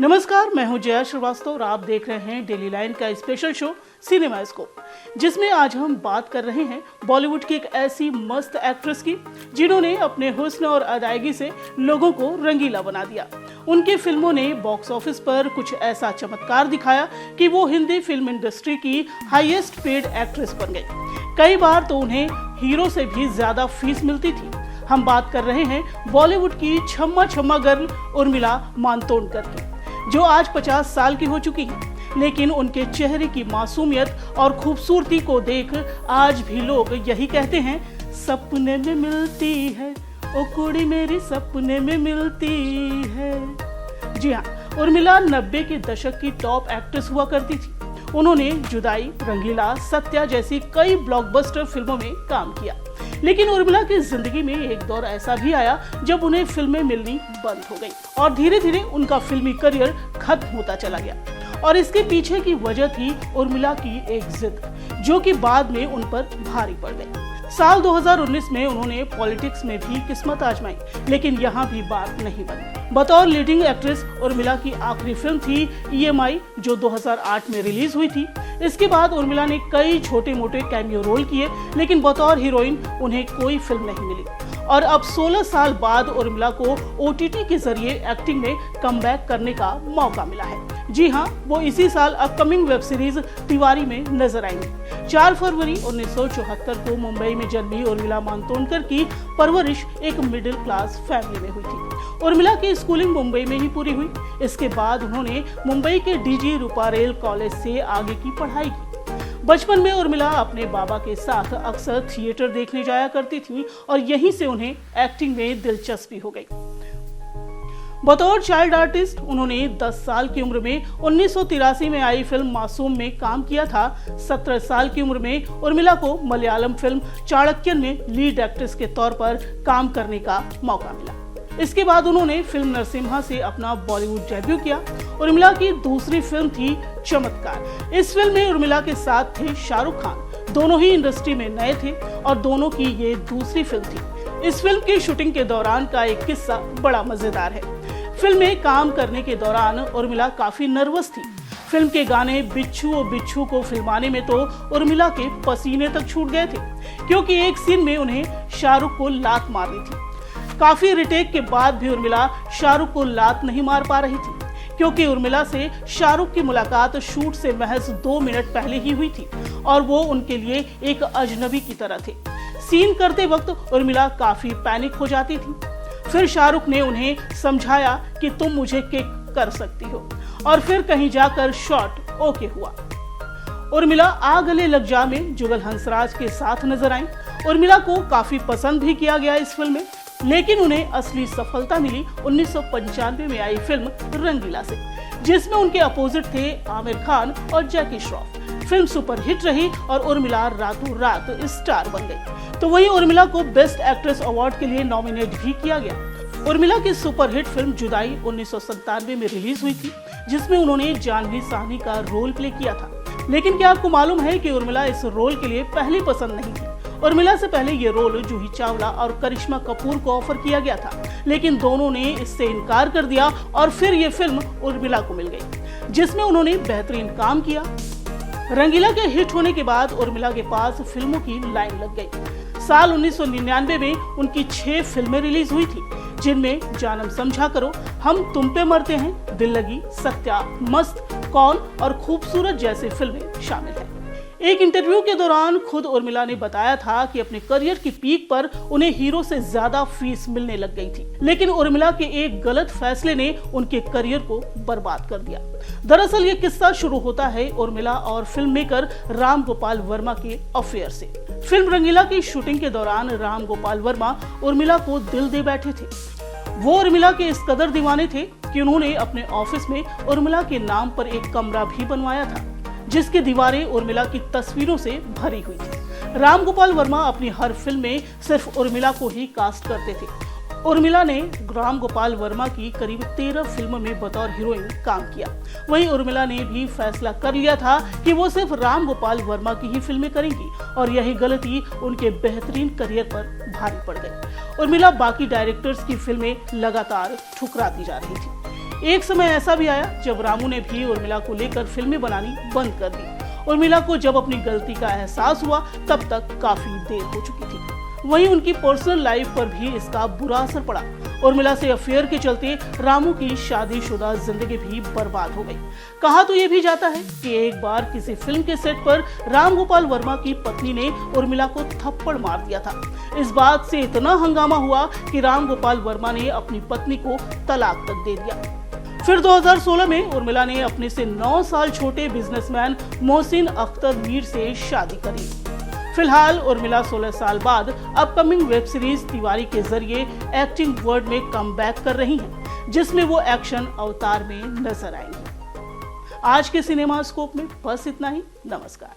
नमस्कार, मैं हूं जया श्रीवास्तव और आप देख रहे हैं डेली लाइन का स्पेशल शो सिनेमास्कोप, जिसमें आज हम बात कर रहे हैं बॉलीवुड की एक ऐसी मस्त एक्ट्रेस की जिन्होंने अपने हुस्न और अदायगी से लोगों को रंगीला बना दिया। उनकी फिल्मों ने बॉक्स ऑफिस पर कुछ ऐसा चमत्कार दिखाया कि वो हिंदी फिल्म इंडस्ट्री की हाईएस्ट पेड एक्ट्रेस बन गई। कई बार तो उन्हें हीरो से भी ज्यादा फीस मिलती थी। हम बात कर रहे हैं बॉलीवुड की छम्मा छम्मा गर्ल उर्मिला मातोंडकर की, जो आज 50 साल की हो चुकी है, लेकिन उनके चेहरे की मासूमियत और खूबसूरती को देख आज भी लोग यही कहते हैं, सपने में मिलती है ओ कुड़ी मेरी, सपने में मिलती है। जी हाँ, उर्मिला 90 के दशक की टॉप एक्ट्रेस हुआ करती थी। उन्होंने जुदाई, रंगीला, सत्या जैसी कई ब्लॉकबस्टर फिल्मों में काम किया। लेकिन उर्मिला की जिंदगी में एक दौर ऐसा भी आया जब उन्हें फिल्में मिलनी बंद हो गई और धीरे धीरे उनका फिल्मी करियर खत्म होता चला गया। और इसके पीछे की वजह थी उर्मिला की एक जिद, जो कि बाद में उन पर भारी पड़ गई। साल 2019 में उन्होंने पॉलिटिक्स में भी किस्मत आजमाई, लेकिन यहाँ भी बात नहीं बनी। बतौर लीडिंग एक्ट्रेस उर्मिला की आखिरी फिल्म थी EMI, जो 2008 में रिलीज हुई थी। इसके बाद उर्मिला ने कई छोटे मोटे कैमियो रोल किए, लेकिन बतौर हीरोइन उन्हें कोई फिल्म नहीं मिली। और अब 16 साल बाद उर्मिला को OTT के जरिए एक्टिंग में कमबैक करने का मौका मिला है। जी हाँ, वो इसी साल अपकमिंग वेब सीरीज तिवारी में नजर आएंगी। 4 फरवरी 1974 को मुंबई में जन्मी उर्मिला मातोंडकर की परवरिश एक मिडिल क्लास फैमिली में हुई थी। उर्मिला की स्कूलिंग मुंबई में ही पूरी हुई। इसके बाद उन्होंने मुंबई के DG रूपारेल कॉलेज से आगे की पढ़ाई की। बचपन में उर्मिला अपने बाबा के साथ अक्सर थिएटर देखने जाया करती थी और यहीं से उन्हें एक्टिंग में दिलचस्पी हो गई। बतौर चाइल्ड आर्टिस्ट उन्होंने 10 साल की उम्र में 1983 में आई फिल्म मासूम में काम किया था। 17 साल की उम्र में उर्मिला को मलयालम फिल्म चाणक्यन में लीड एक्ट्रेस के तौर पर काम करने का मौका मिला। इसके बाद उन्होंने फिल्म नरसिम्हा से अपना बॉलीवुड डेब्यू किया। उर्मिला की दूसरी फिल्म थी चमत्कार। इस फिल्म में उर्मिला के साथ थे शाहरुख खान। दोनों ही इंडस्ट्री में नए थे और दोनों की ये दूसरी फिल्म थी। इस फिल्म की शूटिंग के दौरान का एक किस्सा बड़ा मजेदार है। फिल्म में काम करने के दौरान उर्मिला काफी नर्वस थी। फिल्म के गाने बिच्छू ओ बिच्छू को फिल्माने में तो उर्मिला के पसीने तक छूट गए थे, क्योंकि एक सीन में उन्हें शाहरुख को लात मारनी थी। काफी रिटेक के बाद भी उर्मिला शाहरुख को लात नहीं मार पा रही थी, क्योंकि उर्मिला से शाहरुख की मुलाकात शूट से महज 2 मिनट पहले ही हुई थी और वो उनके लिए एक अजनबी की तरह थे। सीन करते वक्त उर्मिला काफी पैनिक हो जाती थी। फिर शाहरुख ने उन्हें समझाया कि तुम मुझे किक कर सकती हो, और फिर कहीं जाकर शॉट ओके हुआ। उर्मिला आ गले लग जा में जुगल हंसराज के साथ नजर आई। उर्मिला को काफी पसंद भी किया गया इस फिल्म में, लेकिन उन्हें असली सफलता मिली 1995 में आई फिल्म रंगीला से, जिसमें उनके अपोजिट थे आमिर खान और जैकी श्रॉफ। फिल्म सुपरहिट रही और उर्मिला रातों रात स्टार बन गई। तो वहीं उर्मिला को बेस्ट एक्ट्रेस अवार्ड के लिए नॉमिनेट भी किया गया। उर्मिला की सुपरहिट फिल्म जुदाई 1997 में रिलीज हुई थी, जिसमें उन्होंने जानवी साहनी का रोल प्ले किया था। लेकिन क्या आपको मालूम है कि उर्मिला इस रोल के लिए पहली पसंद नहीं थी। उर्मिला से पहले ये रोल जूही चावला और करिश्मा कपूर को ऑफर किया गया था, लेकिन दोनों ने इससे इनकार कर दिया और फिर ये फिल्म उर्मिला को मिल गई, जिसमें उन्होंने बेहतरीन काम किया। रंगीला के हिट होने के बाद उर्मिला के पास फिल्मों की लाइन लग गई। साल 1999 में उनकी 6 फिल्में रिलीज हुई थी, जिनमें जानम समझा करो, हम तुम पे मरते हैं, दिल लगी, सत्या, मस्त, कौन और खूबसूरत जैसी फिल्में शामिल हैं। एक इंटरव्यू के दौरान खुद उर्मिला ने बताया था कि अपने करियर की पीक पर उन्हें हीरो से ज्यादा फीस मिलने लग गई थी, लेकिन उर्मिला के एक गलत फैसले ने उनके करियर को बर्बाद कर दिया। दरअसल ये किस्सा शुरू होता है उर्मिला और फिल्म मेकर राम गोपाल वर्मा के अफेयर से। फिल्म रंगीला की शूटिंग के दौरान राम गोपाल वर्मा उर्मिला को दिल दे बैठे थे। वो उर्मिला के इस कदर दीवाने थे कि उन्होंने अपने ऑफिस में उर्मिला के नाम पर एक कमरा भी बनवाया था, जिसकी दीवारें उर्मिला की तस्वीरों से भरी हुई थी। राम गोपाल वर्मा अपनी हर फिल्म में सिर्फ उर्मिला को ही कास्ट करते थे। उर्मिला ने राम गोपाल वर्मा की करीब 13 फिल्मों में बतौर हीरोइन काम किया। वहीं उर्मिला ने भी फैसला कर लिया था कि वो सिर्फ राम गोपाल वर्मा की ही फिल्में करेंगी, और यही गलती उनके बेहतरीन करियर पर भारी पड़ गई। उर्मिला बाकी डायरेक्टर्स की फिल्में लगातार ठुकराती जा रही थी। एक समय ऐसा भी आया जब रामू ने भी उर्मिला को लेकर फिल्में बनानी बंद कर दी। उर्मिला को जब अपनी गलती का एहसास हुआ तब तक काफी देर हो चुकी थी। वहीं उनकी पर्सनल लाइफ पर भी इसका बुरा असर पड़ा। उर्मिला से अफेयर के चलते रामू की शादीशुदा जिंदगी भी बर्बाद हो गई। कहा तो ये भी जाता है कि एक बार किसी फिल्म के सेट पर राम गोपाल वर्मा की पत्नी ने उर्मिला को थप्पड़ मार दिया था। इस बात से इतना हंगामा हुआ कि राम गोपाल वर्मा ने अपनी पत्नी को तलाक तक दे दिया। फिर 2016 में उर्मिला ने अपने से 9 साल छोटे बिजनेसमैन मोहसिन अख्तर मीर से शादी करी। फिलहाल उर्मिला 16 साल बाद अपकमिंग वेब सीरीज तिवारी के जरिए एक्टिंग वर्ल्ड में कमबैक कर रही हैं, जिसमें वो एक्शन अवतार में नजर आएंगी। आज के सिनेमा स्कोप में बस इतना ही। नमस्कार।